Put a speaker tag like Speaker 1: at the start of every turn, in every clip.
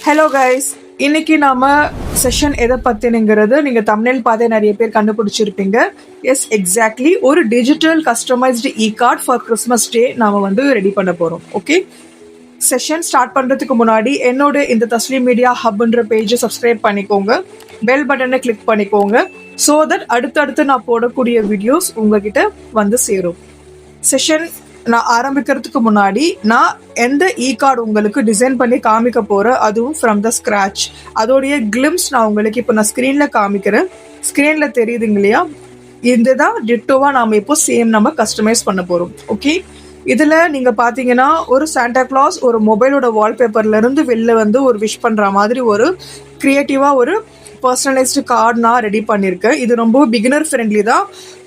Speaker 1: Hello guys, இன்னைக்கு நாம session எதை பத்தினுங்கிறது நீங்க தம்ப்நெயில் பார்த்தே நிறைய பேர் கண்டுபிடிச்சிருப்பீங்க. எஸ், எக்ஸாக்ட்லி ஒரு digital customised E card for Christmas டே நாம ரெடி பண்ண போறோம். ஓகே, செஷன் ஸ்டார்ட் பண்றதுக்கு முன்னாடி என்னோட இந்த தஸ்லீம் மீடியா ஹப்ன்ற பேஜை சப்ஸ்கிரைப் பண்ணிக்கோங்க, பெல் பட்டனை கிளிக் பண்ணிக்கோங்க, ஸோ தட் அடுத்தடுத்து நான் போடக்கூடிய வீடியோஸ் உங்ககிட்ட வந்து சேரும். செஷன் நான் ஆரம்பிக்கிறதுக்கு முன்னாடி நான் எந்த இ கார்டு உங்களுக்கு டிசைன் பண்ணி காமிக்க போகிறேன், அதுவும் ஃப்ரம் த ஸ்க்ராட்ச், அதோடைய கிளிம்ஸ் நான் உங்களுக்கு இப்போ நான் ஸ்க்ரீனில் காமிக்கிறேன். ஸ்க்ரீனில் தெரியுதுங்க இல்லையா? இதுதான் டிட்டோவாக நாம் இப்போ சேம் நம்ம கஸ்டமைஸ் பண்ண போகிறோம். ஓகே, இதில் நீங்கள் பார்த்தீங்கன்னா ஒரு சாண்டா கிளாஸ் ஒரு மொபைலோட வால்பேப்பர்லேருந்து வெளில வந்து ஒரு விஷ் பண்ணுற மாதிரி ஒரு க்ரியேட்டிவாக ஒரு பர்சனலைஸ்டு கார்டு நான் ரெடி பண்ணியிருக்கேன். இது ரொம்ப பிகினர் ஃப்ரெண்ட்லி தான்.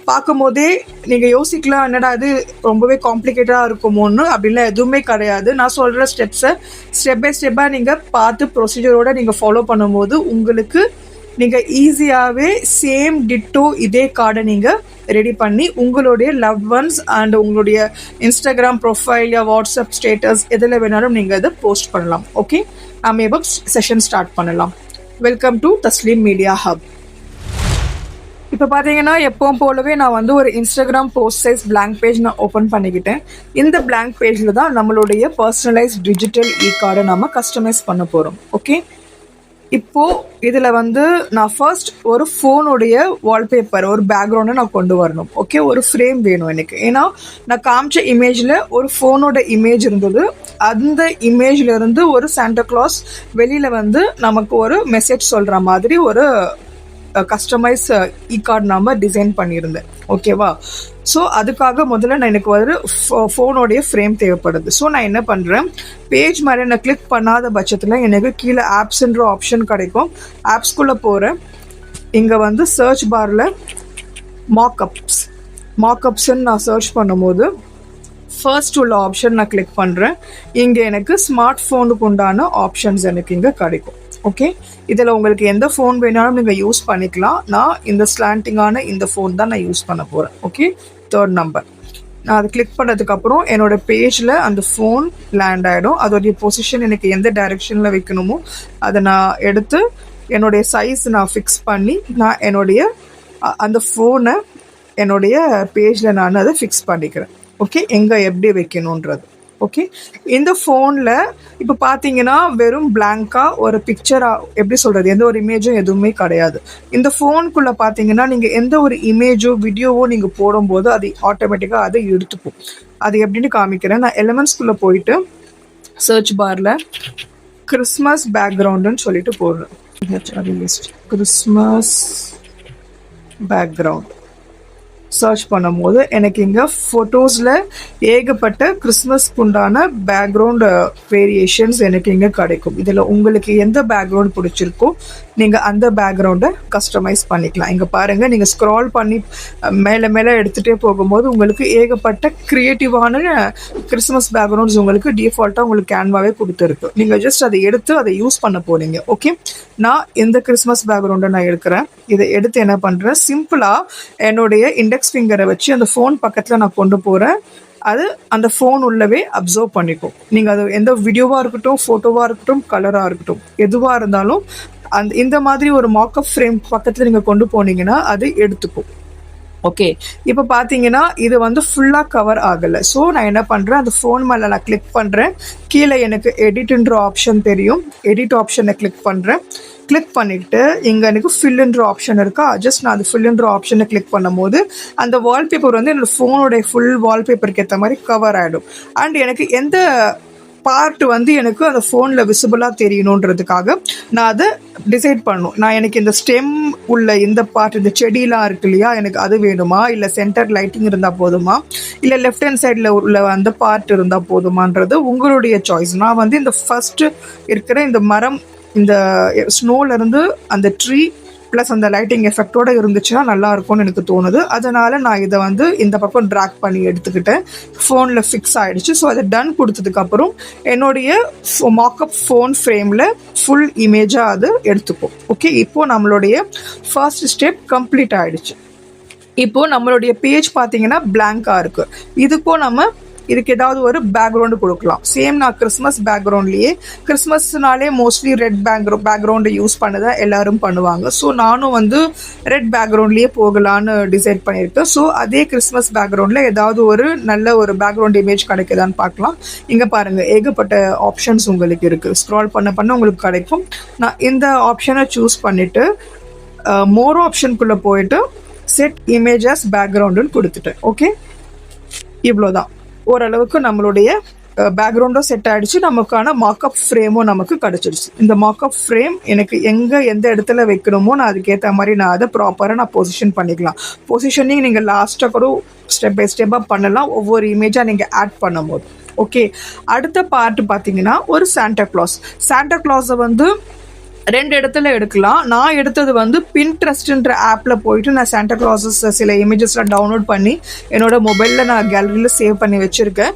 Speaker 1: பார்க்கும் போதே நீங்கள் யோசிக்கலாம், என்னடா இது ரொம்பவே காம்ப்ளிகேட்டடாக இருக்குமோன்னு. அப்படிலாம் எதுவுமே கிடையாது. நான் சொல்கிற ஸ்டெப்ஸை ஸ்டெப் பை ஸ்டெப்பாக நீங்கள் பார்த்து ப்ரொசீஜரோடு நீங்கள் ஃபாலோ பண்ணும்போது உங்களுக்கு நீங்கள் ஈஸியாகவே சேம் டிட்டோ இதே கார்டை நீங்கள் ரெடி பண்ணி உங்களுடைய லவ் ஒன்ஸ் அண்ட் உங்களுடைய இன்ஸ்டாகிராம் ப்ரொஃபைல் வாட்ஸ்அப் ஸ்டேட்டஸ் எதில் வேணாலும் நீங்கள் அதை போஸ்ட் பண்ணலாம். ஓகே, நம்ம இப்போ செஷன் ஸ்டார்ட் பண்ணலாம். Welcome to Tasleem media hub. இப்போ பார்த்தீங்கன்னா எப்பவும் போலவே நான் ஒரு Instagram post size blank page நான் ஓப்பன் பண்ணிக்கிட்டேன். இந்த பிளாங்க் பேஜில் தான் நம்மளுடைய பர்சனலைஸ் டிஜிட்டல் இ கார்டை நம்ம கஸ்டமைஸ் பண்ண போகிறோம். ஓகே, இப்போது இதில் நான் ஃபர்ஸ்ட் ஒரு ஃபோனுடைய வால்பேப்பர் ஒரு பேக்ரவுண்டை நான் கொண்டு வரணும். ஓகே, ஒரு ஃப்ரேம் வேணும் எனக்கு. ஏன்னா நான் காமிச்ச இமேஜில் ஒரு ஃபோனோட இமேஜ் இருந்தது. அந்த இமேஜ்லேருந்து ஒரு சாண்டா கிளாஸ் வெளியில் நமக்கு ஒரு மெசேஜ் சொல்கிற மாதிரி ஒரு கஸ்டமைஸ் இ கார்டு நாம் டிசைன் பண்ணியிருந்தேன். ஓகேவா? ஸோ அதுக்காக முதல்ல எனக்கு ஃபோனோடைய ஃப்ரேம் தேவைப்படுது. ஸோ நான் என்ன பண்ணுறேன், பேஜ் மாதிரி நான் கிளிக் பண்ணாத பட்சத்தில் எனக்கு கீழே ஆப்ஸ்ன்ற ஆப்ஷன் கிடைக்கும். ஆப்ஸ்குள்ளே போகிறேன். இங்கே சர்ச் பாரில் மார்க்அப்ஸ்ன்னு நான் சர்ச் பண்ணும்போது ஃபர்ஸ்ட் உள்ள ஆப்ஷன் நான் கிளிக் பண்ணுறேன். இங்கே எனக்கு ஸ்மார்ட் ஃபோனுக்கு உண்டான ஆப்ஷன்ஸ் எனக்கு இங்கே கிடைக்கும். ஓகே, இதில் உங்களுக்கு எந்த ஃபோன் வேணாலும் நீங்கள் யூஸ் பண்ணிக்கலாம். நான் இந்த ஸ்லாண்டிங்கான இந்த ஃபோன் தான் நான் யூஸ் பண்ண போகிறேன். ஓகே, 3rd நம்பர் நான் அதை கிளிக் பண்ணதுக்கப்புறம் என்னோட பேஜில் அந்த ஃபோன் லேண்ட் ஆகிடும். அதோடைய பொசிஷன் எனக்கு எந்த டைரெக்ஷனில் வைக்கணுமோ அதை நான் எடுத்து என்னுடைய சைஸ் நான் ஃபிக்ஸ் பண்ணி நான் என்னுடைய அந்த ஃபோனை என்னுடைய பேஜில் நான் அதை ஃபிக்ஸ் பண்ணிக்கிறேன். ஓகே, எங்கே எப்படி வைக்கணுன்றது. ஓகே, இந்த ஃபோனில் இப்போ பார்த்தீங்கன்னா வெறும் பிளாங்காக ஒரு பிக்சராக எப்படி சொல்கிறது, எந்த ஒரு இமேஜும் எதுவுமே கிடையாது. இந்த ஃபோனுக்குள்ளே பார்த்தீங்கன்னா நீங்கள் எந்த ஒரு இமேஜோ வீடியோவோ நீங்கள் போடும்போது அது ஆட்டோமேட்டிக்காக அதை எடுத்துக்கும். அது எப்படின்னு காமிக்கிறேன். நான் எலிமெண்ட்ஸ்குள்ளே போயிட்டு சர்ச் பாரில் கிறிஸ்மஸ் பேக்ரவுண்டுன்னு சொல்லிட்டு போடுறேன். கிறிஸ்மஸ் பேக்ரவுண்ட் சர்ச் பண்ணும்போது எனக்கு இங்கே ஃபோட்டோஸில் ஏகப்பட்ட கிறிஸ்மஸ்க்கு உண்டான பேக்ரவுண்ட் வேரியேஷன்ஸ் எனக்கு இங்கே கிடைக்கும். இதில் உங்களுக்கு எந்த பேக்ரவுண்ட் பிடிச்சிருக்கோ நீங்கள் அந்த பேக்ரவுண்டை கஸ்டமைஸ் பண்ணிக்கலாம். இங்கே பாருங்கள், நீங்கள் ஸ்க்ரால் பண்ணி மேலே மேலே எடுத்துகிட்டே போகும்போது உங்களுக்கு ஏகப்பட்ட க்ரியேட்டிவான கிறிஸ்மஸ் பேக்ரவுண்ட்ஸ் உங்களுக்கு டிஃபால்ட்டாக உங்களுக்கு கேன்வாவே கொடுத்துருக்கு. நீங்கள் ஜஸ்ட் அதை எடுத்து அதை யூஸ் பண்ண போகிறீங்க. ஓகே, நான் இந்த கிறிஸ்மஸ் பேக்ரவுண்டை நான் எடுக்கிறேன். இதை எடுத்து என்ன பண்ணுறேன், சிம்பிளாக என்னுடைய இண்டெக்ஸ் ஃபிங்கரை வச்சு அந்த ஃபோன் பக்கத்தில் நான் கொண்டு போகிறேன். அது அந்த ஃபோன் உள்ளவே அப்சர்வ் பண்ணிக்கும். நீங்கள் அது எந்த வீடியோவாக இருக்கட்டும், ஃபோட்டோவாக இருக்கட்டும், கலராக இருக்கட்டும், எதுவாக இருந்தாலும் இந்த மாதிரி ஒரு மார்க்அப் ஃப்ரேம் பக்கத்தில் நீங்கள் கொண்டு போனீங்கன்னா அது எடுத்துக்கும். ஓகே, இப்போ பார்த்தீங்கன்னா இது ஃபுல்லாக கவர் ஆகலை. ஸோ நான் என்ன பண்ணுறேன், அந்த ஃபோன் மேலே நான் கிளிக் பண்ணுறேன். கீழே எனக்கு எடிட்ன்ற ஆப்ஷன் தெரியும். எடிட் ஆப்ஷனை கிளிக் பண்ணுறேன். கிளிக் பண்ணிவிட்டு இங்கே எனக்கு ஃபில்லுன்ற ஆப்ஷன் இருக்கா, ஜஸ்ட் நான் அந்த ஃபில்லுன்ற ஆப்ஷனை கிளிக் பண்ணும்போது அந்த வால்பேப்பர் என்னோடய ஃபோனோடைய ஃபுல் வால்பேப்பருக்கு ஏற்ற மாதிரி கவர் ஆகிடும். அண்ட் எனக்கு எந்த பார்ட் எனக்கு அந்த ஃபோனில் விசிபிளாக தெரியணுன்றதுக்காக நான் அதை டிசைட் பண்ணணும். நான் எனக்கு இந்த ஸ்டெம் உள்ள இந்த பார்ட், இந்த செடியெலாம் இருக்கு இல்லையா, எனக்கு அது வேணுமா, இல்லை சென்டர் லைட்டிங் இருந்தால் போதுமா, இல்லை லெஃப்ட் ஹேண்ட் சைடில் உள்ள அந்த பார்ட் இருந்தால் போதுமான்றது உங்களுடைய சாய்ஸ். நான் இந்த ஃபஸ்ட்டு இருக்கிற இந்த மரம், இந்த ஸ்னோலேருந்து அந்த ட்ரீ ப்ளஸ் அந்த லைட்டிங் எஃபெக்டோடு இருந்துச்சுன்னா நல்லாயிருக்கும்னு எனக்கு தோணுது. அதனால் நான் இதை இந்த பக்கம் ட்ராக் பண்ணி எடுத்துக்கிட்டேன். ஃபோனில் ஃபிக்ஸ் ஆகிடுச்சு. ஸோ அதை டன் கொடுத்ததுக்கப்புறம் என்னுடைய மார்க்அப் ஃபோன் ஃப்ரேமில் ஃபுல் இமேஜாக அது எடுத்துக்கும். ஓகே, இப்போது நம்மளுடைய ஃபர்ஸ்ட் ஸ்டெப் கம்ப்ளீட் ஆகிடுச்சு. இப்போது நம்மளுடைய பேஜ் பார்த்தீங்கன்னா பிளாங்காக இருக்குது. இதுக்கும் நம்ம இதுக்கு ஏதாவது ஒரு பேக்ரவுண்டு கொடுக்கலாம். சேம் நான் கிறிஸ்மஸ் பேக்ரவுண்ட்லேயே, கிறிஸ்மஸ்னாலே மோஸ்ட்லி ரெட் பேக்ரவுண்டு யூஸ் பண்ணதான் எல்லாரும் பண்ணுவாங்க. ஸோ நானும் வந்து ரெட் பேக்ரவுண்ட்லேயே போகலான்னு டிசைட் பண்ணியிருக்கேன். ஸோ அதே கிறிஸ்மஸ் பேக்ரவுண்டில் ஏதாவது ஒரு நல்ல ஒரு பேக்ரவுண்ட் இமேஜ் கிடைக்குதான்னு பார்க்கலாம். இங்கே பாருங்கள், ஏகப்பட்ட ஆப்ஷன்ஸ் உங்களுக்கு இருக்குது. ஸ்க்ரால் பண்ண உங்களுக்கு கிடைக்கும். நான் இந்த ஆப்ஷனை சூஸ் பண்ணிவிட்டு மோர் ஆப்ஷனுக்குள்ளே போயிட்டு செட் இமேஜஸ் பேக்ரவுண்டுன்னு கொடுத்துட்டேன். ஓகே, இவ்வளோதான். ஓரளவுக்கு நம்மளுடைய பேக்ரவுண்டும் செட் ஆகிடுச்சு. நமக்கான மார்க்அப் ஃப்ரேமும் நமக்கு கிடச்சிடுச்சு. இந்த மார்க்அப் ஃப்ரேம் எனக்கு எந்த இடத்துல வைக்கணுமோ நான் அதுக்கேற்ற மாதிரி நான் அதை ப்ராப்பராக நான் பொசிஷன் பண்ணிக்கலாம். பொசிஷனிங் நீங்கள் லாஸ்ட்டாக கூட ஸ்டெப் பை ஸ்டெப்பாக பண்ணலாம், ஒவ்வொரு இமேஜாக நீங்கள் ஆட் பண்ணும் போது. ஓகே, அடுத்த பார்ட் பார்த்தீங்கன்னா ஒரு சாண்டா கிளாஸை வந்து 2 இடத்துல எடுக்கலாம். நான் எடுத்தது வந்து பின்ட்ரெஸ்ட்ன்ற ஆப்பில் போயிட்டு நான் சாண்டா கிளாஸஸ் சில இமேஜஸ்லாம் டவுன்லோட் பண்ணி என்னோட மொபைலில் நான் கேலரியில் சேவ் பண்ணி வச்சுருக்கேன்.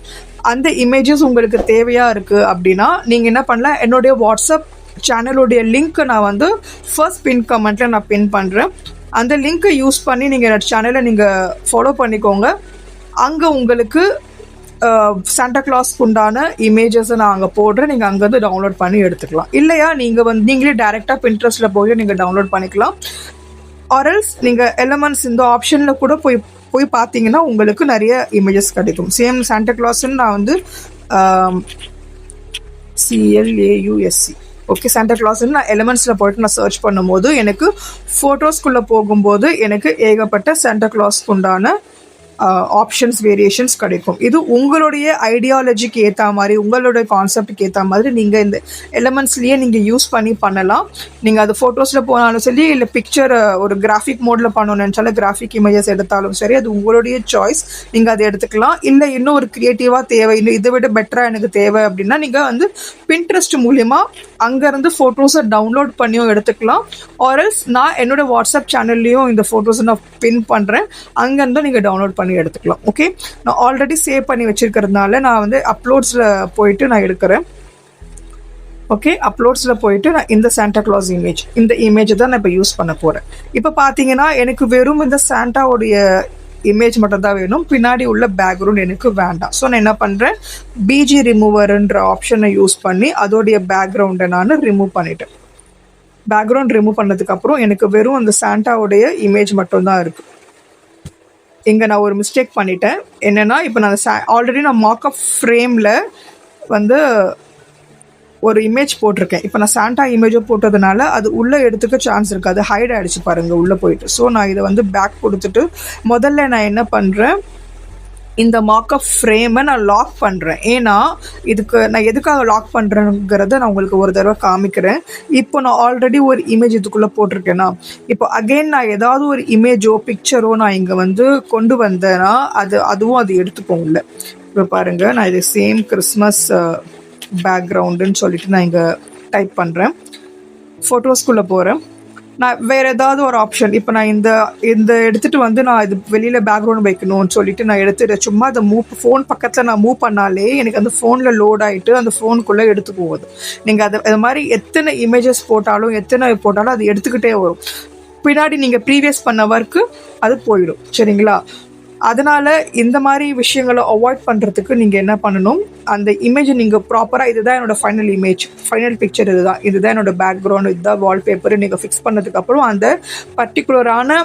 Speaker 1: அந்த இமேஜஸ் உங்களுக்கு தேவையாக இருக்குது அப்படின்னா நீங்கள் என்ன பண்ணலாம், என்னுடைய வாட்ஸ்அப் சேனலுடைய லிங்க்கை நான் வந்து ஃபர்ஸ்ட் பின் கமெண்ட்டில் நான் பின் பண்ணுறேன். அந்த லிங்க்கை யூஸ் பண்ணி நீங்கள் என்னோட சேனலை நீங்கள் ஃபாலோ பண்ணிக்கோங்க. அங்கே உங்களுக்கு சாண்டா கிளாஸ்க்கு உண்டான இமேஜஸை நான் அங்கே போடுறேன். நீங்கள் அங்கேருந்து டவுன்லோட் பண்ணி எடுத்துக்கலாம். இல்லையா நீங்கள் வந்து நீங்களே டேரெக்டாக பின்ட்ரெஸ்ட்டில் போய் நீங்கள் டவுன்லோட் பண்ணிக்கலாம். ஆர்எல்ஸ் நீங்கள் எலமெண்ட்ஸ் இந்த ஆப்ஷனில் கூட போய் பார்த்தீங்கன்னா உங்களுக்கு நிறைய இமேஜஸ் கிடைக்கும். சேம் சாண்டா கிளாஸ்ன்னு நான் வந்து CLAUSC ஓகே சாண்டா கிளாஸ்ன்னு நான் எலமெண்ட்ஸில் போய்ட்டு நான் சர்ச் பண்ணும்போது எனக்கு ஃபோட்டோஸ்குள்ளே போகும்போது எனக்கு ஏகப்பட்ட சாண்டா கிளாஸ்க்கு உண்டான ஆப்ஷன்ஸ் வேரியேஷன்ஸ் கிடைக்கும். இது உங்களுடைய ஐடியாலஜிக்கு ஏற்ற மாதிரி, உங்களுடைய கான்செப்டுக்கு ஏற்ற மாதிரி நீங்கள் இந்த எலமெண்ட்ஸ்லேயே நீங்கள் யூஸ் பண்ணலாம். நீங்கள் அது ஃபோட்டோஸில் போனாலும் சரி, இல்லை பிக்சர் ஒரு கிராஃபிக் மோடில் பண்ணணும்னு நினச்சாலும் கிராஃபிக் இமேஜஸ் எடுத்தாலும் சரி, அது உங்களுடைய சாய்ஸ். நீங்கள் அதை எடுத்துக்கலாம். இல்லை இன்னும் ஒரு க்ரியேட்டிவாக தேவை, இல்லை இதை விட பெட்டராக எனக்கு தேவை அப்படின்னா நீங்கள் வந்து பின்ட்ரெஸ்ட் மூலிமா அங்கேருந்து ஃபோட்டோஸை டவுன்லோட் பண்ணியும் எடுத்துக்கலாம். ஆர்எல்ஸ் நான் என்னோடய வாட்ஸ்அப் சேனல்லையும் இந்த ஃபோட்டோஸை நான் பின் பண்ணுறேன், அங்கேருந்தும் நீங்கள் டவுன்லோட் பண்ணி எடுத்துக்கலாம். ஓகே, நான் ஆல்ரெடி சேவ் பண்ணி வச்சிருக்கிறதுனால நான் வந்து அப்லோட்ஸில் போயிட்டு நான் எடுக்கிறேன். ஓகே, அப்லோட்ஸில் போயிட்டு நான் இந்த சாண்டா கிளாஸ் இந்த இமேஜை தான் நான் இப்போ யூஸ் பண்ண போகிறேன். இப்போ பார்த்தீங்கன்னா எனக்கு வெறும் இந்த சாண்டாவுடைய இமேஜ் மட்டும் தான் வேணும், பின்னாடி உள்ள பேக்ரவுண்ட் எனக்கு வேண்டாம். ஸோ நான் என்ன பண்ணுறேன், பிஜி ரிமூவர்ன்ற ஆப்ஷனை யூஸ் பண்ணி அதோடைய பேக்ரவுண்டை நான் ரிமூவ் பண்ணிட்டேன். பேக்ரவுண்ட் ரிமூவ் பண்ணதுக்கப்புறம் எனக்கு வெறும் அந்த சாண்டாவுடைய இமேஜ் மட்டும்தான் இருக்குது. இங்கே நான் ஒரு மிஸ்டேக் பண்ணிட்டேன். என்னென்னா, இப்போ நான் ஆல்ரெடி நான் மார்க்அப் ஃப்ரேமில் வந்து ஒரு இமேஜ் போட்டிருக்கேன். இப்போ நான் சாண்டா இமேஜை போட்டதுனால அது உள்ளே எடுத்துக்க சான்ஸ் இருக்குது. அது ஹைட் ஆகிடுச்சு பாருங்கள் உள்ளே போயிட்டு. ஸோ நான் இதை வந்து பேக் கொடுத்துட்டு முதல்ல நான் என்ன பண்ணுறேன், இந்த மார்க்அப் ஃப்ரேமை நான் லாக் பண்ணுறேன். ஏன்னா இதுக்கு நான் எதுக்காக லாக் பண்ணுறேங்கிறத நான் உங்களுக்கு ஒரு தடவை காமிக்கிறேன். இப்போ நான் ஆல்ரெடி ஒரு இமேஜ் இதுக்குள்ளே போட்டிருக்கேன்னா, இப்போ அகெயின் நான் ஏதாவது ஒரு இமேஜோ பிக்சரோ நான் இங்கே வந்து கொண்டு வந்தேன்னா அதுவும் அது எடுத்துப்போம் இல்லை. இப்போ பாருங்கள், நான் இது சேம் கிறிஸ்மஸ் பேக்ரவுண்டுன்னு சொல்லிட்டு நான் இங்கே டைப் பண்ணுறேன். ஃபோட்டோஸ்குள்ளே போகிறேன். நான் வேறு ஏதாவது ஒரு ஆப்ஷன், இப்போ நான் இந்த எடுத்துகிட்டு வந்து நான் இது வெளியில் பேக்ரவுண்ட் வைக்கணும்னு சொல்லிட்டு நான் எடுத்துகிட்டு சும்மா அந்த ஃபோன் பக்கத்தில் நான் மூவ் பண்ணாலே எனக்கு அந்த ஃபோனில் லோட் ஆகிட்டு அந்த ஃபோனுக்குள்ளே எடுத்து போகுது. நீங்கள் அது மாதிரி எத்தனை இமேஜஸ் போட்டாலும் அது எடுத்துக்கிட்டே வரும். பின்னாடி நீங்கள் ப்ரீவியஸ் பண்ண ஒர்க்கு அது போயிடும். சரிங்களா? அதனால் இந்த மாதிரி விஷயங்களை அவாய்ட் பண்ணுறதுக்கு நீங்கள் என்ன பண்ணணும், அந்த இமேஜை நீங்கள் ப்ராப்பராக இதுதான் என்னோடய ஃபைனல் பிக்சர், இதுதான் என்னோடய பேக்ரவுண்ட், இதுதான் வால்பேப்பர் நீங்கள் ஃபிக்ஸ் பண்ணதுக்கப்புறம் அந்த பர்டிகுலரான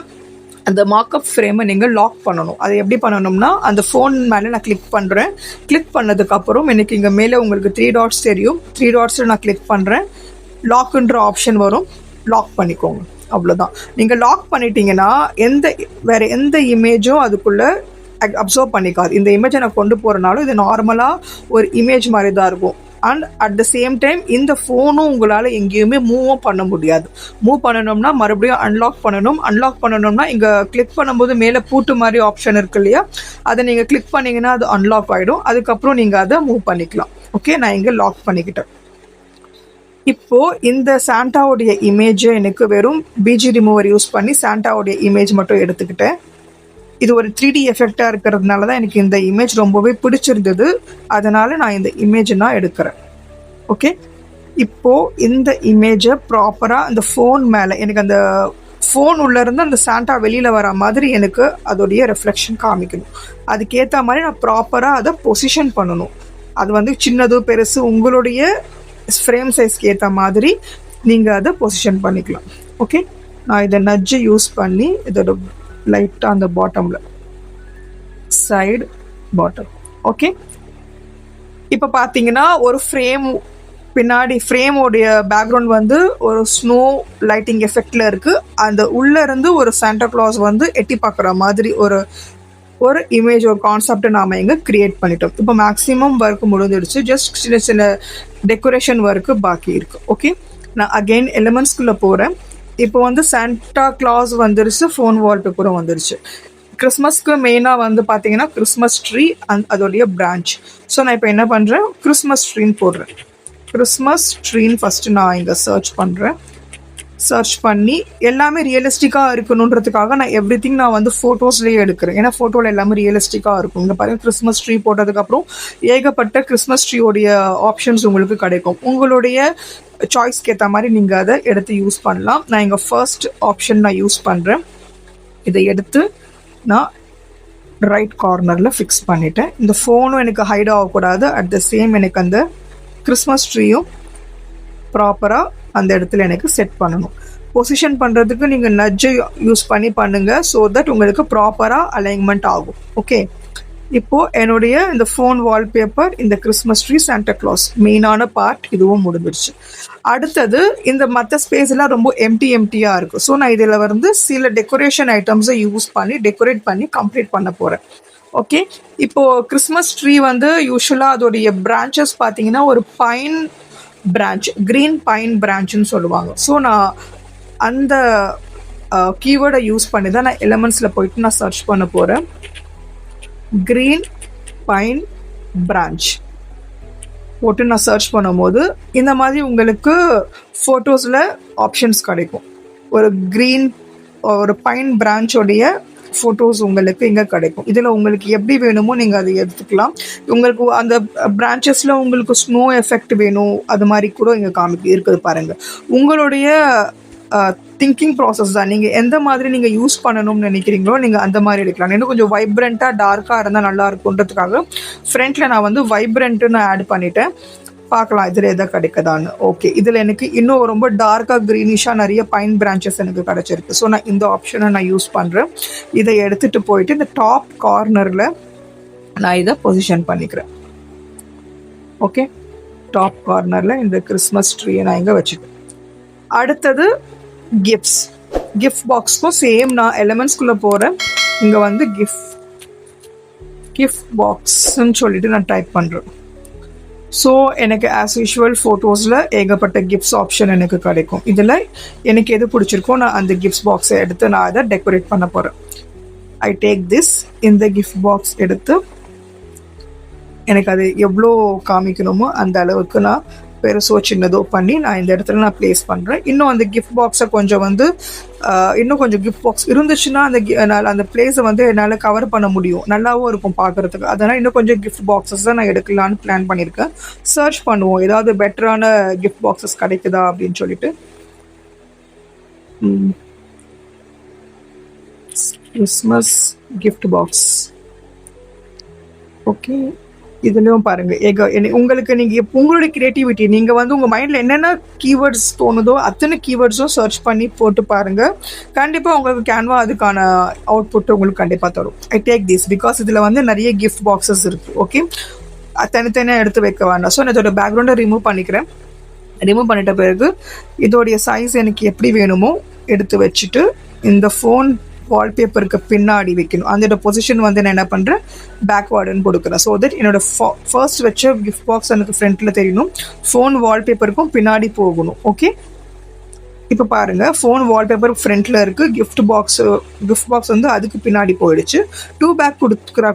Speaker 1: அந்த மார்க்அப் ஃப்ரேமை நீங்கள் லாக் பண்ணணும். அதை எப்படி பண்ணணும்னா, அந்த ஃபோன் மேலே நான் கிளிக் பண்ணுறேன். கிளிக் பண்ணதுக்கப்புறம் எனக்கு இங்கே மேலே உங்களுக்கு 3 டாட்ஸ் தெரியும். 3 டாட்ஸில் நான் கிளிக் பண்ணுறேன். லாக்குன்ற ஆப்ஷன் வரும், லாக் பண்ணிக்கோங்க. அவ்வளோதான். நீங்கள் லாக் பண்ணிட்டீங்கன்னா வேறு எந்த இமேஜும் அதுக்குள்ளே அப்சர்வ் பண்ணிக்காது. இந்த இமேஜை நான் கொண்டு போகிறனாலும் இது நார்மலாக ஒரு இமேஜ் மாதிரி தான் இருக்கும். And at the same time இந்த ஃபோனும் உங்களால் எங்கேயுமே மூவும் பண்ண முடியாது. மூவ் பண்ணணும்னா மறுபடியும் அன்லாக் பண்ணணும்னா இங்கே கிளிக் பண்ணும்போது மேலே பூட்டு மாதிரி ஆப்ஷன் இருக்கு இல்லையா, அதை நீங்கள் கிளிக் பண்ணிங்கன்னா அது அன்லாக் ஆகிடும். அதுக்கப்புறம் நீங்கள் அதை மூவ் பண்ணிக்கலாம். ஓகே, நான் இங்கே லாக் பண்ணிக்கிட்டேன். இப்போது இந்த சாண்டாவுடைய இமேஜை எனக்கு வெறும் பிஜி ரிமூவர் யூஸ் பண்ணி சாண்டாவுடைய இமேஜ் மட்டும் எடுத்துக்கிட்டேன். இது ஒரு 3D எஃபெக்டாக இருக்கிறதுனால தான் எனக்கு இந்த இமேஜ் ரொம்பவே பிடிச்சிருந்தது. அதனால் நான் இந்த இமேஜை நான் எடுக்கிறேன். ஓகே, இப்போது இந்த இமேஜை ப்ராப்பராக அந்த ஃபோன் மேலே, எனக்கு அந்த ஃபோன் உள்ளேருந்து அந்த சாண்டா வெளியில் வர மாதிரி எனக்கு அதோடைய ரெஃப்ளெக்ஷன் காமிக்கணும். அதுக்கேற்ற மாதிரி நான் ப்ராப்பராக அதை பொசிஷன் பண்ணணும். அது வந்து சின்னது பெருசு உங்களுடைய ஃப்ரேம் சைஸ்க்கு ஏற்ற மாதிரி நீங்கள் அதை பொசிஷன் பண்ணிக்கலாம். ஓகே, நான் இதை நட்ஜை யூஸ் பண்ணி இதோட லைட்டாக அந்த பாட்டமில் சைடு பாட்டம். ஓகே, இப்போ பார்த்தீங்கன்னா ஒரு ஃப்ரேம் பின்னாடி ஃப்ரேமோடைய பேக்ரவுண்ட் வந்து ஒரு ஸ்னோ லைட்டிங் எஃபெக்டில் இருக்குது. அந்த உள்ளேருந்து ஒரு சாண்டா கிளாஸ் வந்து எட்டி பார்க்குற மாதிரி ஒரு இமேஜ், ஒரு கான்செப்டை நாம் இங்கே க்ரியேட் பண்ணிட்டோம். இப்போ மேக்ஸிமம் ஒர்க் முடிஞ்சிடுச்சு. ஜஸ்ட் சின்ன சின்ன டெக்கரேஷன் ஒர்க்கு பாக்கி இருக்குது. ஓகே, நான் அகெயின் எலிமெண்ட்ஸ்குள்ளே போகிறேன். இப்போ வந்து சாண்டா கிளாஸ் வந்துருச்சு, ஃபோன் வால்பேப்பரும் வந்துருச்சு. கிறிஸ்மஸ்க்கு மெயினாக வந்து பார்த்தீங்கன்னா கிறிஸ்மஸ் ட்ரீ அதோடைய பிரான்ச். ஸோ நான் இப்போ என்ன பண்ணுறேன், கிறிஸ்மஸ் ட்ரீன்னு போடுறேன். கிறிஸ்மஸ் ட்ரீன்னு ஃபஸ்ட்டு நான் இங்கே சர்ச் பண்ணுறேன். சர்ச் பண்ணி எல்லாமே ரியலிஸ்டிக்காக இருக்கணுன்றதுக்காக நான் எவ்ரிதிங் நான் வந்து ஃபோட்டோஸ்லேயே எடுக்கிறேன். ஏன்னா ஃபோட்டோவில் எல்லாமே ரியலிஸ்டிக்காக இருக்கும். இங்கே பாருங்கள், கிறிஸ்மஸ் ட்ரீ போட்டதுக்கப்புறம் ஏகப்பட்ட கிறிஸ்மஸ் ட்ரீயோடைய ஆப்ஷன்ஸ் உங்களுக்கு கிடைக்கும். உங்களுடைய சாய்ஸ்க்கு ஏற்ற மாதிரி நீங்கள் அதை எடுத்து யூஸ் பண்ணலாம். நான் இங்கே ஃபர்ஸ்ட் ஆப்ஷன் நான் யூஸ் பண்ணுறேன். இதை எடுத்து நான் ரைட் கார்னரில் ஃபிக்ஸ் பண்ணிட்டேன். இந்த ஃபோனும் எனக்கு ஹைட் ஆகக்கூடாது. அட் த சேம் எனக்கு அந்த கிறிஸ்மஸ் ட்ரீயும் ப்ராப்பராக அந்த இடத்துல எனக்கு செட் பண்ணணும். பொசிஷன் பண்ணுறதுக்கு நீங்கள் நட்ஜை யூஸ் பண்ணி பண்ணுங்கள். ஸோ தட் உங்களுக்கு ப்ராப்பராக அலைன்மெண்ட் ஆகும். ஓகே, இப்போது என்னுடைய இந்த ஃபோன் வால்பேப்பர், இந்த கிறிஸ்மஸ் ட்ரீ, சாண்டா கிளாஸ் மெயினான பார்ட் இதுவும் முடிஞ்சிடுச்சு. அடுத்தது இந்த மற்ற ஸ்பேஸ்லாம் ரொம்ப எம்டியாக இருக்குது. ஸோ நான் இதில் வந்து சில டெக்கரேஷன் ஐட்டம்ஸை யூஸ் பண்ணி டெக்கரேட் பண்ணி கம்ப்ளீட் பண்ண போகிறேன். ஓகே, இப்போது கிறிஸ்மஸ் ட்ரீ வந்து யூஸ்வலாக அதோடைய பிரான்ச்சஸ் பார்த்தீங்கன்னா ஒரு பைன் பிரான்ச், க்ரீன் பைன் பிரான்ச்சுன்னு சொல்லுவாங்க. ஸோ நான் அந்த கீவேர்டை யூஸ் பண்ணி தான் நான் எலிமெண்ட்ஸில் போயிட்டு நான் சர்ச் பண்ண போகிறேன். க்ரீன் பைன் பிரான்ச் போட்டு நான் சர்ச் பண்ணும்போது இந்த மாதிரி உங்களுக்கு ஃபோட்டோஸில் ஆப்ஷன்ஸ் கிடைக்கும். ஒரு க்ரீன் ஒரு பைன் பிரான்ச்சோடைய ஃபோட்டோஸ் உங்களுக்கு இங்கே கிடைக்கும். இதில் உங்களுக்கு எப்படி வேணுமோ நீங்கள் அதை எடுத்துக்கலாம். உங்களுக்கு அந்த பிரான்ச்சஸில் உங்களுக்கு ஸ்னோ எஃபெக்ட் வேணும், அது மாதிரி கூட இங்கே இருக்குது பாருங்கள். உங்களுடைய திங்கிங் ப்ராசஸ் தான். நீங்கள் எந்த மாதிரி நீங்கள் யூஸ் பண்ணணும்னு நினைக்கிறீங்களோ நீங்கள் அந்த மாதிரி எடுக்கலாம். இன்னும் கொஞ்சம் வைப்ரண்ட்டாக டார்க்காக இருந்தால் நல்லா இருக்குன்றதுக்காக ஃப்ரண்ட்டில் நான் வந்து வைப்ரண்ட்டு நான் ஆட் பண்ணிட்டேன். பார்க்கலாம் இதில் எதை கிடைக்குதான்னு. ஓகே, இதில் எனக்கு இன்னும் ரொம்ப டார்க்காக க்ரீனிஷாக நிறைய பைன் பிரான்ச்சஸ் எனக்கு கிடச்சிருக்கு. ஸோ நான் இந்த ஆப்ஷனை நான் யூஸ் பண்ணுறேன். இதை எடுத்துகிட்டு போயிட்டு இந்த டாப் கார்னரில் நான் இதை பொசிஷன் பண்ணிக்கிறேன். ஓகே, டாப் கார்னரில் இந்த கிறிஸ்மஸ் ட்ரீயை நான் இங்கே வச்சுக்கிறேன். அடுத்தது கிஃப்ட் பாக்ஸ்க்கும் சேம் நான் எலிமெண்ட்ஸ்குள்ளே போகிறேன். இங்கே வந்து கிஃப்ட் பாக்ஸ்ன்னு சொல்லிட்டு நான் டைப் பண்ணுறேன். ஸோ எனக்கு ஆஸ் யூஷுவல் ஃபோட்டோஸில் ஏகப்பட்ட கிஃப்ட்ஸ் ஆப்ஷன் எனக்கு கிடைக்கும். இதில் எனக்கு எது பிடிச்சிருக்கோ நான் அந்த கிஃப்ட்ஸ் பாக்ஸை எடுத்து நான் அதை டெக்கரேட் பண்ண போகிறேன். ஐ டேக் திஸ், இந்த கிஃப்ட் பாக்ஸ் எடுத்து எனக்கு அது எவ்வளோ காமிக்கணுமோ அந்த அளவுக்கு நான் பெருசோ சின்னதோ பண்ணி நான் இந்த இடத்துல நான் ப்ளேஸ் பண்ணுறேன். இன்னும் அந்த கிஃப்ட் பாக்ஸை கொஞ்சம் வந்து இன்னும் கொஞ்சம் கிஃப்ட் பாக்ஸ் இருந்துச்சுன்னா அந்த பிளேஸை வந்து என்னால் கவர் பண்ண முடியும், நல்லாவும் இருக்கும் பார்க்குறதுக்கு. அதனால் இன்னும் கொஞ்சம் கிஃப்ட் பாக்ஸஸ் தான் நான் எடுக்கலான்னு பிளான் பண்ணியிருக்கேன். சர்ச் பண்ணுவோம் ஏதாவது பெட்டரான கிஃப்ட் பாக்ஸஸ் கிடைக்குதா அப்படின்னு சொல்லிட்டு. Christmas gift box. ஓகே, இதுலேயும் பாருங்கள் உங்களுக்கு நீங்கள் உங்களுடைய க்ரியேட்டிவிட்டி நீங்கள் வந்து உங்கள் மைண்டில் என்னென்ன கீவேர்ட்ஸ் தோணுதோ அத்தனை கீவேர்ட்ஸும் சர்ச் பண்ணி போட்டு பாருங்கள். கண்டிப்பாக உங்களுக்கு கேன்வா அதுக்கான அவுட்புட் உங்களுக்கு கண்டிப்பாக தரும். ஐ டேக் திஸ் பிகாஸ் இதில் வந்து நிறைய கிஃப்ட் பாக்ஸஸ் இருக்குது. ஓகே, தனித்தனியாக எடுத்து வைக்க வேண்டாம். ஸோ நான் இதோட பேக்ரவுண்டை ரிமூவ் பண்ணிக்கிறேன். ரிமூவ் பண்ணிட்ட பிறகு இதோடைய சைஸ் எனக்கு எப்படி வேணுமோ எடுத்து வச்சுட்டு இந்த ஃபோன் வால்பேப்பருக்கு பின்னாடி வைக்கணும். அதோட பொசிஷன் வந்து நான் என்ன பண்ணுறேன், பேக்வேர்டுன்னு கொடுக்குறேன். ஸோ தட் என்னோட ஃபர்ஸ்ட் வச்ச கிஃப்ட் பாக்ஸ் எனக்கு ஃப்ரண்ட்டில் தெரியணும், ஃபோன் வால்பேப்பருக்கும் பின்னாடி போகணும். ஓகே, இப்போ பாருங்கள் ஃபோன் வால்பேப்பர் ஃப்ரண்ட்டில் இருக்குது, கிஃப்ட் பாக்ஸ் வந்து அதுக்கு பின்னாடி போயிடுச்சு. 2 பேக்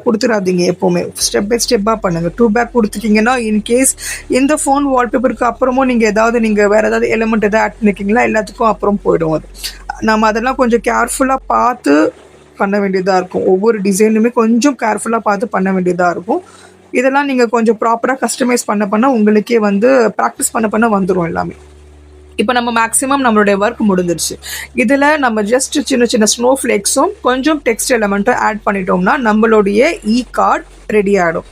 Speaker 1: கொடுத்துடாதீங்க, எப்போவுமே ஸ்டெப் பை ஸ்டெப்பாக பண்ணுங்கள். 2 பேக் கொடுத்துட்டிங்கன்னா இன்கேஸ் இந்த ஃபோன் வால்பேப்பருக்கு அப்புறமும் நீங்கள் வேறு ஏதாவது எலிமெண்ட் எதாவது ஆட் பண்ணிக்கிங்களா எல்லாத்துக்கும் அப்புறம் போயிடும். அது நம்ம அதெல்லாம் கொஞ்சம் கேர்ஃபுல்லாக பார்த்து பண்ண வேண்டியதாக இருக்கும். ஒவ்வொரு டிசைனுமே கொஞ்சம் கேர்ஃபுல்லாக பார்த்து பண்ண வேண்டியதாக இருக்கும். இதெல்லாம் நீங்கள் கொஞ்சம் ப்ராப்பராக கஸ்டமைஸ் பண்ண உங்களுக்கே வந்து ப்ராக்டிஸ் பண்ண வந்துடும் எல்லாமே. இப்போ நம்ம மேக்ஸிமம் நம்மளுடைய ஒர்க் முடிஞ்சிருச்சு. இதில் நம்ம ஜஸ்ட் சின்ன சின்ன ஸ்னோ ஃப்ளேக்ஸும் கொஞ்சம் டெக்ஸ்ட் எலமெண்ட்டும் ஆட் பண்ணிட்டோம்னா நம்மளுடைய இ கார்டு ரெடி ஆகிடும்.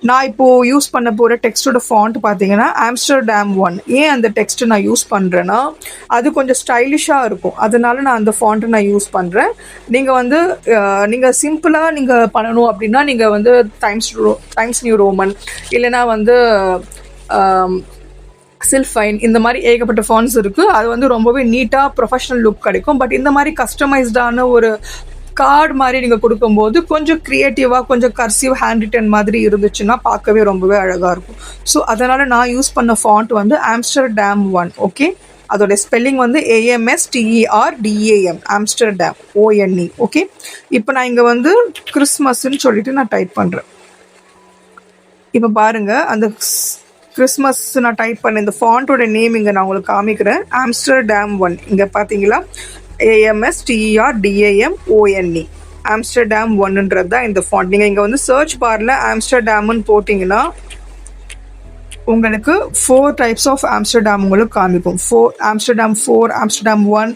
Speaker 1: நான் இப்போது யூஸ் பண்ண போகிற டெக்ஸ்ட்டோட ஃபாண்ட் பார்த்தீங்கன்னா ஆம்ஸ்டர்டாம் 1. ஏன் அந்த டெக்ஸ்ட்டு நான் யூஸ் பண்ணுறேன்னா அது கொஞ்சம் ஸ்டைலிஷாக இருக்கும், அதனால நான் அந்த ஃபாண்ட்டை நான் யூஸ் பண்ணுறேன். நீங்கள் வந்து நீங்கள் சிம்பிளாக நீங்கள் பண்ணணும் அப்படின்னா நீங்கள் வந்து டைம்ஸ் நியூ ரோமன் இல்லைனா வந்து சில்ஃபைன் இந்த மாதிரி ஏகப்பட்ட ஃபாண்ட்ஸ் இருக்குது. அது வந்து ரொம்பவே நீட்டாக ப்ரொஃபஷ்னல் லுக் கிடைக்கும். பட் இந்த மாதிரி கஸ்டமைஸ்டான ஒரு கார்டு மாதிரி நீங்கள் கொடுக்கும்போது கொஞ்சம் க்ரியேட்டிவாக கொஞ்சம் கர்சிவ் ஹேண்ட் ரிட்டன் மாதிரி இருந்துச்சுன்னா பார்க்கவே ரொம்பவே அழகாக இருக்கும். ஸோ அதனால் நான் யூஸ் பண்ண ஃபாண்ட் வந்து ஆம்ஸ்டர்டாம் 1. ஓகே, அதோட ஸ்பெல்லிங் வந்து AMSTERDAM, ஆம்ஸ்டர்டாம் ONE. ஓகே, இப்போ நான் இங்கே வந்து கிறிஸ்மஸ்ன்னு சொல்லிட்டு நான் டைப் பண்ணுறேன். இப்போ பாருங்கள், அந்த கிறிஸ்மஸ் நான் டைப் பண்ண இந்த ஃபாண்ட்டோட நேம் இங்கே நான் உங்களுக்கு காமிக்கிறேன். ஆம்ஸ்டர்டாம் 1 இங்கே பார்த்தீங்களா, AMSTERDAM ONE, ஆம்ஸ்டர்டாம் 1ன்றது தான் இந்த ஃபாண்ட். நீங்கள் இங்கே வந்து சர்ச் பாரில் ஆம்ஸ்டர்டாம்னு போட்டிங்கன்னா உங்களுக்கு 4 டைப்ஸ் ஆஃப் ஆம்ஸ்டர்டாம் உங்களுக்கு காமிக்கும். ஆம்ஸ்டர்டாம் 4, ஆம்ஸ்டர்டாம் 1,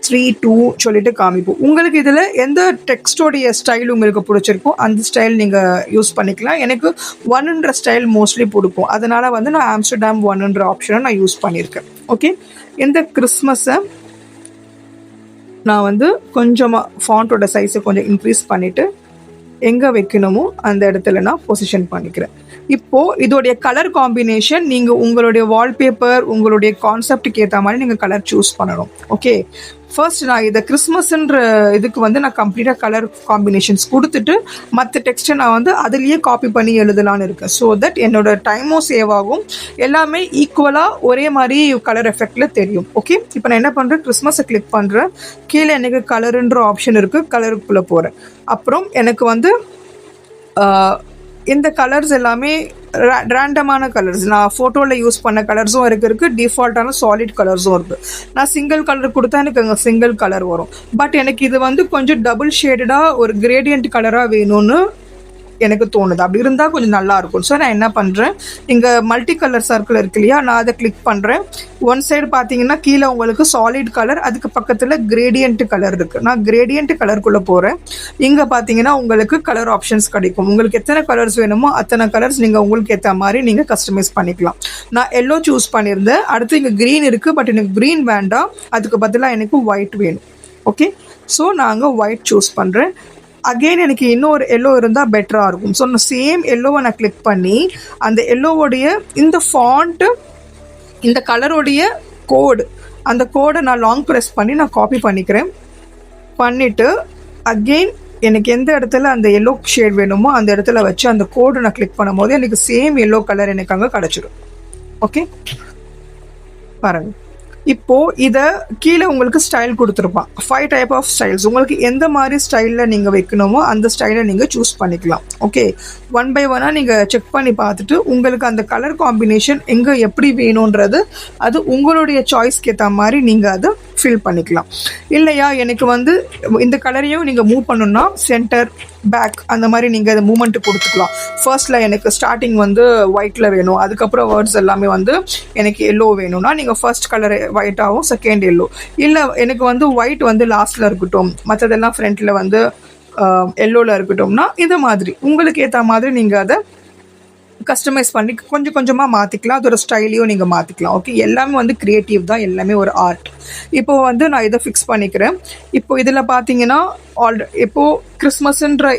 Speaker 1: 3, 2 சொல்லிட்டு காமிப்போம். உங்களுக்கு இதில் எந்த டெக்ஸ்டோடைய ஸ்டைல் உங்களுக்கு பிடிச்சிருக்கும் அந்த ஸ்டைல் நீங்கள் யூஸ் பண்ணிக்கலாம். எனக்கு 1ன்ற ஸ்டைல் மோஸ்ட்லி பிடிக்கும், அதனால் வந்து நான் ஆம்ஸ்டர்டாம் 1ன்ற ஆப்ஷனை நான் யூஸ் பண்ணியிருக்கேன். ஓகே, இந்த கிறிஸ்மஸை நான் வந்து கொஞ்சமாக ஃபாண்ட்டோட சைஸை கொஞ்சம் இன்க்ரீஸ் பண்ணிவிட்டு எங்கே வைக்கணுமோ அந்த இடத்துல நான் பொசிஷன் பண்ணிக்கிறேன். இப்போது இதோடைய கலர் காம்பினேஷன் நீங்கள் உங்களுடைய வால்பேப்பர் உங்களுடைய கான்செப்டுக்கு ஏற்ற மாதிரி நீங்கள் கலர் சூஸ் பண்ணணும். ஓகே, ஃபர்ஸ்ட் நான் இதை கிறிஸ்மஸ்ன்ற இதுக்கு வந்து நான் கம்ப்ளீட்டாக கலர் காம்பினேஷன்ஸ் கொடுத்துட்டு மற்ற டெக்ஸ்ட்டை நான் வந்து அதுலேயே காப்பி பண்ணி எழுதலான்னு இருக்கேன். ஸோ தட் என்னோட டைமும் சேவ் ஆகும், எல்லாமே ஈக்குவலாக ஒரே மாதிரி கலர் எஃபெக்டில் தெரியும். ஓகே, இப்போ நான் என்ன பண்ணுறேன், கிறிஸ்மஸை கிளிக் பண்ணுறேன். கீழே எனக்கு கலருன்ற ஆப்ஷன் இருக்குது, கலருக்குள்ளே போகிறேன். அப்புறம் எனக்கு வந்து இந்த கலர்ஸ் எல்லாமே ரேண்டமான கலர்ஸ், நான் ஃபோட்டோவில் யூஸ் பண்ண கலர்ஸும் இருக்குது, டிஃபால்ட்டான சாலிட் கலர்ஸும் இருக்குது. நான் சிங்கிள் கலர் கொடுத்தா எனக்கு அங்கே சிங்கிள் கலர் வரும். பட் எனக்கு இது வந்து கொஞ்சம் டபுள் ஷேடடாக ஒரு கிரேடியன்ட் கலராக வேணும்னு எனக்கு தோணுது. அப்படி இருந்தால் கொஞ்சம் நல்லாயிருக்கும். ஸோ நான் என்ன பண்ணுறேன், இங்கே மல்டி கலர் சர்க்கிள் இருக்கு இல்லையா, நான் அதை கிளிக் பண்ணுறேன். ஒன் சைடு பார்த்தீங்கன்னா கீழே உங்களுக்கு சாலிட் கலர், அதுக்கு பக்கத்தில் கிரேடியன்ட் கலர் இருக்குது. நான் கிரேடியன்ட் கலருக்குள்ளே போகிறேன். இங்கே பார்த்தீங்கன்னா உங்களுக்கு கலர் ஆப்ஷன்ஸ் கிடைக்கும். உங்களுக்கு எத்தனை கலர்ஸ் வேணுமோ அத்தனை கலர்ஸ் நீங்கள் உங்களுக்கு ஏற்ற மாதிரி நீங்கள் கஸ்டமைஸ் பண்ணிக்கலாம். நான் எல்லோ சூஸ் பண்ணியிருந்தேன். அடுத்து இங்கே க்ரீன் இருக்குது, பட் எனக்கு க்ரீன் வேண்டாம், அதுக்கு பதிலாக எனக்கு ஒயிட் வேணும். ஓகே, ஸோ நான் அங்கே ஒயிட் சூஸ் பண்ணுறேன். அகெயின் எனக்கு இன்னொரு எல்லோ இருந்தால் பெட்டராக இருக்கும். ஸோ நான் சேம் எல்லோவை நான் கிளிக் பண்ணி அந்த எல்லோவோடைய இந்த ஃபாண்ட்டு இந்த கலரோடைய கோடு, அந்த கோடை நான் லாங் ப்ரெஸ் பண்ணி நான் காப்பி பண்ணிக்கிறேன். பண்ணிவிட்டு அகெயின் எனக்கு எந்த இடத்துல அந்த எல்லோ ஷேட் வேணுமோ அந்த இடத்துல வச்சு அந்த கோடு நான் கிளிக் பண்ணும் போது எனக்கு சேம் எல்லோ கலர் எனக்கு அங்கே கிடச்சிடும். ஓகே, பாருங்கள். இப்போது இதை கீழே உங்களுக்கு ஸ்டைல் கொடுத்துருப்பான், 5 டைப் ஆஃப் ஸ்டைல்ஸ். உங்களுக்கு எந்த மாதிரி ஸ்டைலில் நீங்கள் வைக்கணுமோ அந்த ஸ்டைலை நீங்கள் சூஸ் பண்ணிக்கலாம். ஓகே, 1 by 1 நீங்கள் செக் பண்ணி பார்த்துட்டு உங்களுக்கு அந்த கலர் காம்பினேஷன் எங்கே எப்படி வேணுன்றது அது உங்களுடைய சாய்ஸ்க்கு ஏற்ற மாதிரி நீங்கள் அதை ஃபில் பண்ணிக்கலாம். இல்லையா எனக்கு வந்து இந்த கலரையும் நீங்கள் மூவ் பண்ணணுன்னா சென்டர் பேக் அந்த மாதிரி நீங்கள் அதை மூமெண்ட்டு கொடுத்துக்கலாம். ஃபர்ஸ்ட்டில் எனக்கு ஸ்டார்டிங் வந்து ஒயிட்டில் வேணும், அதுக்கப்புறம் வேர்ட்ஸ் எல்லாமே வந்து எனக்கு எல்லோ வேணும்னா நீங்கள் ஃபர்ஸ்ட் கலர் ஒயிட்டாகவும் செகண்ட் எல்லோ, இல்லை எனக்கு வந்து ஒயிட் வந்து லாஸ்ட்டில் இருக்கட்டும் மற்றதெல்லாம் ஃப்ரண்ட்டில் வந்து எல்லோவில் இருக்கட்டும்னா இது மாதிரி உங்களுக்கு ஏற்ற மாதிரி நீங்கள் அதை கஸ்டமைஸ் பண்ணி கொஞ்சம் கொஞ்சமாக மாற்றிக்கலாம். அதோட ஸ்டைலையும் நீங்கள் மாற்றிக்கலாம். ஓகே, எல்லாமே வந்து க்ரியேட்டிவ் தான், எல்லாமே ஒரு ஆர்ட். இப்போது வந்து நான் இதை ஃபிக்ஸ் பண்ணிக்கிறேன். இப்போ இதில் பார்த்தீங்கன்னா இப்போது கிறிஸ்மஸ்ன்ற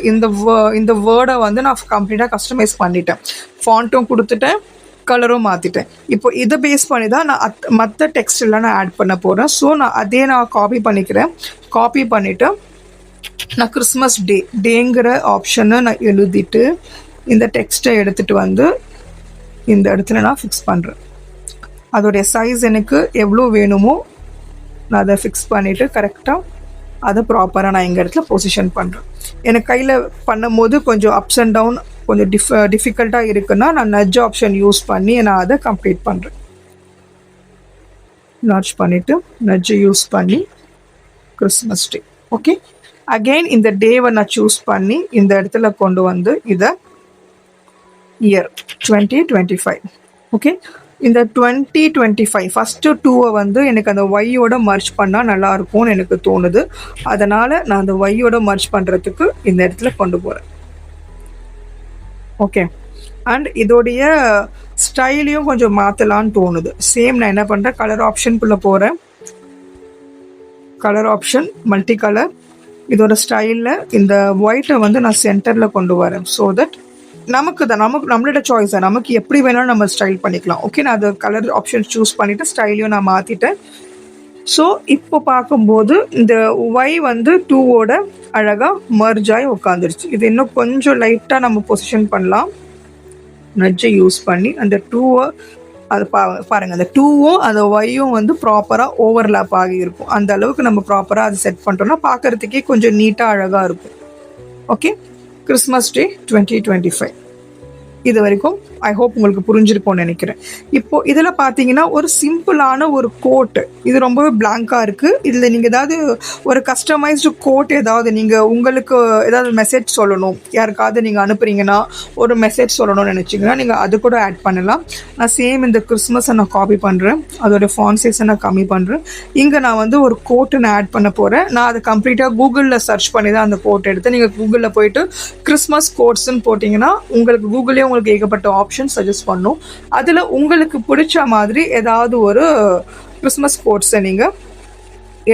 Speaker 1: இந்த வேர்டை வந்து நான் கம்ப்ளீட்டாக கஸ்டமைஸ் பண்ணிட்டேன். ஃபாண்ட்டும் கொடுத்துட்டேன், கலரும் மாற்றிட்டேன். இப்போ இதை பேஸ் பண்ணி தான் நான் மற்ற டெக்ஸ்ட் எல்லாம் நான் ஆட் பண்ண போகிறேன். ஸோ நான் காப்பி பண்ணிக்கிறேன். காப்பி பண்ணிவிட்டு நான் கிறிஸ்மஸ் டேங்கிற ஆப்ஷனை நான் எழுதிட்டு இந்த டெக்ஸ்ட்டை எடுத்துகிட்டு வந்து இந்த இடத்துல நான் ஃபிக்ஸ் பண்ணுறேன். அதோடைய சைஸ் எனக்கு எவ்வளோ வேணுமோ நான் அதை ஃபிக்ஸ் பண்ணிவிட்டு கரெக்டாக அதை ப்ராப்பராக நான் எங்கள் இடத்துல பொசிஷன் பண்ணுறேன். எனக்கு கையில் பண்ணும் போது கொஞ்சம் அப்ஸ் அண்ட் டவுன் கொஞ்சம் டிஃபிகல்ட்டாக இருக்குன்னா நான் நட்ஜ் ஆப்ஷன் யூஸ் பண்ணி நான் அதை கம்ப்ளீட் பண்ணுறேன். நட்ஜ் பண்ணிவிட்டு நட்ஜை யூஸ் பண்ணி கிறிஸ்மஸ் டே. ஓகே, அகெயின் இந்த டேவை நான் சூஸ் பண்ணி இந்த இடத்துல கொண்டு வந்து இதை இயர் 2025. ஓகே, இந்த 2025 ஃபஸ்ட்டு 2 வந்து எனக்கு அந்த ஒய்யோட மர்ச் பண்ணால் நல்லாயிருக்கும்னு எனக்கு தோணுது. அதனால் நான் அந்த ஒய்யோட மர்ச் பண்ணுறதுக்கு இந்த இடத்துல கொண்டு போகிறேன். ஓகே, அண்ட் இதோடைய ஸ்டைலையும் கொஞ்சம் மாற்றலான்னு தோணுது. சேம் நான் என்ன பண்ணுறேன், கலர் ஆப்ஷனுக்குள்ளே போகிறேன். Colour option, multi colour. இதோட ஸ்டைலில் இந்த ஒயிட்டை வந்து நான் சென்டரில் கொண்டு வரேன். ஸோ தட் நம்மளோட சாய்ஸ் தான், நமக்கு எப்படி வேணாலும் நம்ம ஸ்டைல் பண்ணிக்கலாம். ஓகே, நான் அது கலர் ஆப்ஷன் சூஸ் பண்ணிவிட்டு ஸ்டைலையும் நான் மாற்றிட்டேன். ஸோ இப்போ பார்க்கும்போது இந்த ஒய் வந்து 2ஓட அழகாக மர்ஜ் ஆகி உட்காந்துருச்சு. இது இன்னும் கொஞ்சம் லைட்டாக நம்ம பொசிஷன் பண்ணலாம், நட்ஜை யூஸ் பண்ணி. அந்த 2 அது பாருங்கள், அந்த 2வும் அந்த ஒய்யும் வந்து ப்ராப்பராக ஓவர்லேப் ஆகி இருக்கும். அந்த அளவுக்கு நம்ம ப்ராப்பராக அது செட் பண்ணிட்டோம்னா பார்க்குறதுக்கே கொஞ்சம் நீட்டாக அழகாக இருக்கும். ஓகே, கிறிஸ்மஸ் டே 2025 இது வரைக்கும் ஐ ஹோப் உங்களுக்கு புரிஞ்சிருக்கும்னு நினைக்கிறேன். இப்போது இதில் பார்த்தீங்கன்னா ஒரு சிம்பிளான ஒரு கோட்டு, இது ரொம்பவே பிளாங்காக இருக்குது. இதில் நீங்கள் ஏதாவது ஒரு கஸ்டமைஸ்டு கோட், ஏதாவது நீங்கள் உங்களுக்கு ஏதாவது மெசேஜ் சொல்லணும், யாருக்காவது நீங்கள் அனுப்புகிறீங்கன்னா ஒரு மெசேஜ் சொல்லணும்னு நினச்சிங்கன்னா நீங்கள் அது கூட ஆட் பண்ணலாம். நான் சேம் இந்த கிறிஸ்மஸை நான் காப்பி பண்ணுறேன், அதோடய ஃபாண்ட் சைஸை நான் கம்மி பண்ணுறேன். இங்கே நான் வந்து ஒரு கோட்டு நான் ஆட் பண்ண போகிறேன். நான் அதை கம்ப்ளீட்டாக கூகுளில் சர்ச் பண்ணி தான் அந்த கோட் எடுத்து, நீங்கள் கூகுளில் போயிட்டு கிறிஸ்மஸ் கோட்ஸ்ன்னு போட்டிங்கன்னா உங்களுக்கு கூகுளே உங்களுக்கு ஏகப்பட்ட ஆப்ஷன் சஜஸ்ட் பண்ணும். அதில் உங்களுக்கு பிடிச்ச மாதிரி ஏதாவது ஒரு கிறிஸ்மஸ் கோட்ஸை நீங்கள்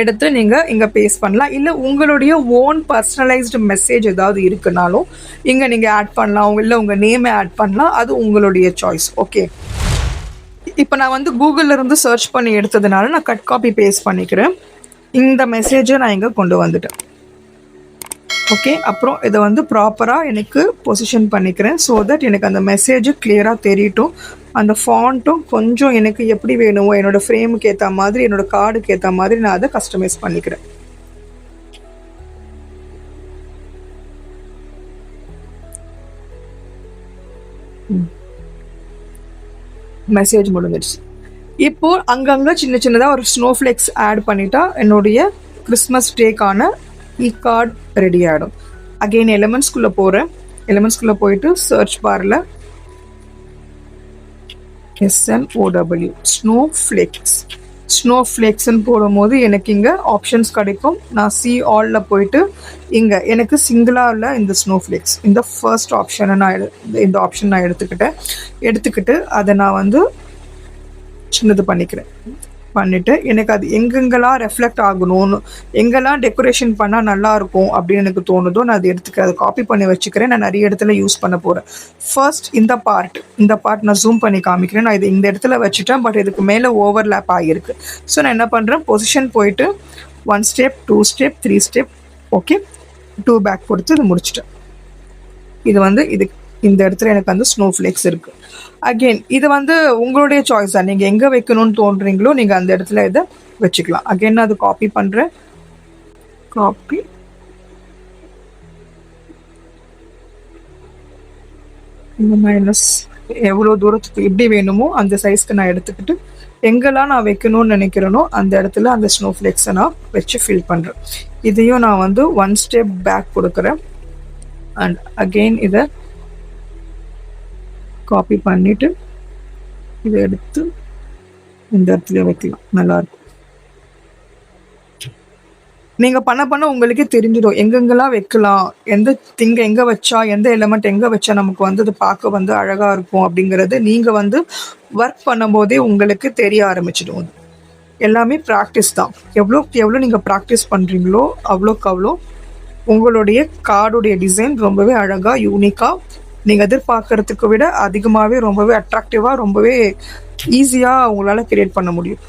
Speaker 1: எடுத்து நீங்கள் இங்கே பேஸ்ட் பண்ணலாம். இல்லை உங்களுடைய ஓன் பர்சனலைஸ்டு மெசேஜ் ஏதாவது இருக்குனாலும் இங்கே நீங்கள் ஆட் பண்ணலாம், இல்லை உங்கள் நேமை ஆட் பண்ணலாம், அது உங்களுடைய சாய்ஸ். ஓகே, இப்போ நான் வந்து கூகுளில் இருந்து சர்ச் பண்ணி எடுத்ததுனால நான் கட் காப்பி பேஸ்ட் பண்ணிக்கிறேன். இந்த மெசேஜை நான் இங்கே கொண்டு வந்துட்டேன். ஓகே, அப்புறம் இதை வந்து ப்ராப்பராக எனக்கு பொசிஷன் பண்ணிக்கிறேன். ஸோ தட் எனக்கு அந்த மெசேஜு கிளியராக தெரியட்டும். அந்த ஃபாண்ட்டும் கொஞ்சம் எனக்கு எப்படி வேணுமோ, என்னோடய ஃப்ரேமுக்கு ஏற்ற மாதிரி, என்னோடய கார்டுக்கு ஏற்ற மாதிரி நான் அதை கஸ்டமைஸ் பண்ணிக்கிறேன். மெசேஜ் முடிஞ்சிடுச்சு. இப்போது அங்கங்கே சின்ன சின்னதாக ஒரு ஸ்னோஃப்ளேக்ஸ் ஆட் பண்ணிட்டா என்னுடைய கிறிஸ்மஸ் டேக்கான கார்டு ரெடி ஆகிடும். அகெயின் எலிமெண்ட்ஸ்குள்ளே போகிறேன். எலிமெண்ட்ஸ்குள்ளே போயிட்டு சர்ச் பாரில் SNOW ஸ்னோஃப்ளேக்ஸ்ன்னு போடும்போது எனக்கு இங்கே ஆப்ஷன்ஸ் கிடைக்கும். நான் சி ஆலில் போயிட்டு இங்கே எனக்கு சிங்கிளாக இந்த ஸ்னோஃப்ளேக்ஸ், இந்த ஃபர்ஸ்ட் ஆப்ஷனை இந்த ஆப்ஷன் நான் எடுத்துக்கிட்டு அதை நான் வந்து சின்னது பண்ணிவிட்டு எனக்கு அது எங்கெங்கெல்லாம் ரெஃப்ளெக்ட் ஆகணும்னு, எங்கெல்லாம் டெக்கரேஷன் பண்ணால் நல்லாயிருக்கும் அப்படின்னு எனக்கு தோணுதோ நான் அதை அதை காப்பி பண்ணி வச்சுக்கிறேன். நான் நிறைய இடத்துல யூஸ் பண்ண போகிறேன். ஃபர்ஸ்ட் இந்த பார்ட் நான் ஜூம் பண்ணி காமிக்கிறேன். நான் இது இந்த இடத்துல வச்சுட்டேன், பட் இதுக்கு மேலே ஓவர்லேப் ஆகியிருக்கு. ஸோ நான் என்ன பண்ணுறேன், பொசிஷன் போயிட்டு 1 step 2 step 3 step, okay, 2 back கொடுத்து இது முடிச்சிட்டேன். இது வந்து இந்த இடத்துல எனக்கு வந்து ஸ்னோஃப்ளேக்ஸ் இருக்குது. அகெயின் இது வந்து உங்களுடைய சாய்ஸ் தான், நீங்கள் எங்கே வைக்கணும்னு தோன்றீங்களோ நீங்கள் அந்த இடத்துல இதை வச்சுக்கலாம். அகெயின் நான் அது காப்பி பண்ணுறேன். காப்பி இந்த மைனஸ் எவ்வளோ தூரத்துக்கு எப்படி வேணுமோ அந்த சைஸ்க்கு நான் எடுத்துக்கிட்டு எங்கெல்லாம் நான் வைக்கணும்னு நினைக்கிறேனோ அந்த இடத்துல அந்த ஸ்னோஃப்ளேக்ஸை நான் வச்சு ஃபில் பண்ணுறேன். இதையும் நான் வந்து 1 ஸ்டெப் பேக் கொடுக்குறேன். அண்ட் அகெயின் இதை காப்பி பண்ணிவிட்டு இதை எடுத்து இந்த இடத்துல வைக்கலாம். நல்லாயிருக்கும். நீங்கள் பண்ண உங்களுக்கே தெரிஞ்சிடும் எங்கெங்கெல்லாம் வைக்கலாம், எந்த திங்கை எங்கே வச்சா, எந்த எலிமெண்ட் எங்கே வச்சா நமக்கு வந்து அது பார்க்க வந்து அழகாக இருக்கும் அப்படிங்கிறது நீங்கள் வந்து ஒர்க் பண்ணும்போதே உங்களுக்கு தெரிய ஆரம்பிச்சிடும். எல்லாமே ப்ராக்டிஸ் தான். எவ்வளோக்கு எவ்வளோ நீங்கள் ப்ராக்டிஸ் பண்ணுறீங்களோ அவ்வளோக்கு அவ்வளோ உங்களுடைய கார்டுடைய டிசைன் ரொம்பவே அழகாக, யூனிக்காக, நீங்கள் எதிர்பார்க்கறதுக்கு விட அதிகமாகவே ரொம்பவே அட்ராக்டிவாக, ரொம்பவே ஈஸியாக உங்களால் கிரியேட் பண்ண முடியும்.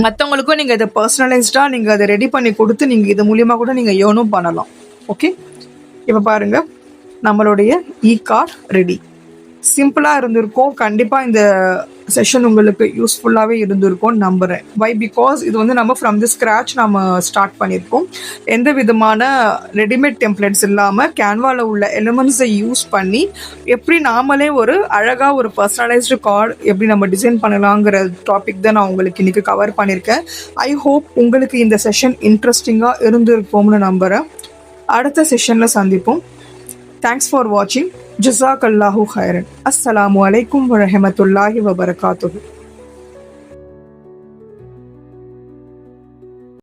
Speaker 1: மற்றவங்களுக்கும் நீங்கள் இதை பர்சனலைஸ்டாக நீங்கள் அதை ரெடி பண்ணி கொடுத்து நீங்கள் இது மூலியமாக கூட நீங்கள் ஏர்னும் பண்ணலாம். ஓகே, இப்போ பாருங்கள், நம்மளுடைய கார்டு ரெடி. சிம்பிளாக இருந்திருக்கும். கண்டிப்பாக இந்த செஷன் உங்களுக்கு யூஸ்ஃபுல்லாகவே இருந்திருக்கும்னு நம்புகிறேன். வை பிகாஸ் இது வந்து நம்ம ஃப்ரம் தி ஸ்க்ராட்ச் நம்ம ஸ்டார்ட் பண்ணியிருக்கோம். எந்த விதமான ரெடிமேட் டெம்ப்ளேட்ஸ் இல்லாமல் கேன்வாவில் உள்ள எலிமெண்ட்ஸை யூஸ் பண்ணி எப்படி நாமளே ஒரு அழகாக ஒரு பர்சனலைஸ்டு கார்டு எப்படி நம்ம டிசைன் பண்ணலாங்கிற டாபிக் தான் நான் உங்களுக்கு இன்றைக்கி கவர் பண்ணியிருக்கேன். ஐ ஹோப் உங்களுக்கு இந்த செஷன் இன்ட்ரெஸ்டிங்காக இருந்திருக்கும்னு நம்புகிறேன். அடுத்த செஷனில் சந்திப்போம். தேங்க்ஸ் ஃபார் வாட்சிங். ஜஸாக் அல்லாஹு ஹைரன். அஸ்ஸலாமு அலைக்கும் வரஹமத்துல்லாஹி வபரகாத்துஹு.